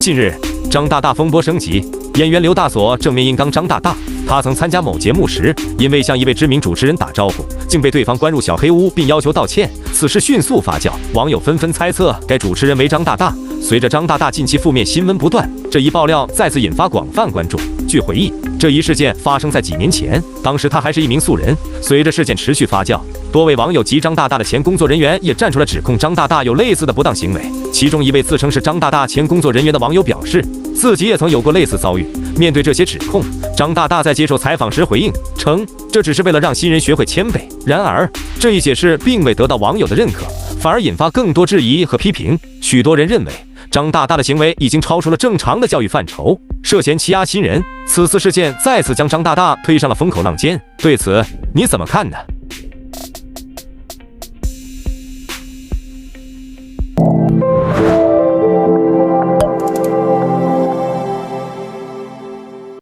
近日，张大大风波升级，演员刘大锁正面硬刚张大大。他曾参加某节目时，因为向一位知名主持人打招呼，竟被对方关入小黑屋，并要求道歉。此事迅速发酵，网友纷纷猜测该主持人为张大大。随着张大大近期负面新闻不断，这一爆料再次引发广泛关注。据回忆，这一事件发生在几年前，当时他还是一名素人。随着事件持续发酵，多位网友及张大大的前工作人员也站出来指控张大大有类似的不当行为。其中一位自称是张大大前工作人员的网友表示，自己也曾有过类似遭遇。面对这些指控，张大大在接受采访时回应称，这只是为了让新人学会谦卑。然而，这一解释并未得到网友的认可，反而引发更多质疑和批评。许多人认为，张大大的行为已经超出了正常的教育范畴，涉嫌欺压新人。此次事件再次将张大大推上了风口浪尖，对此你怎么看呢？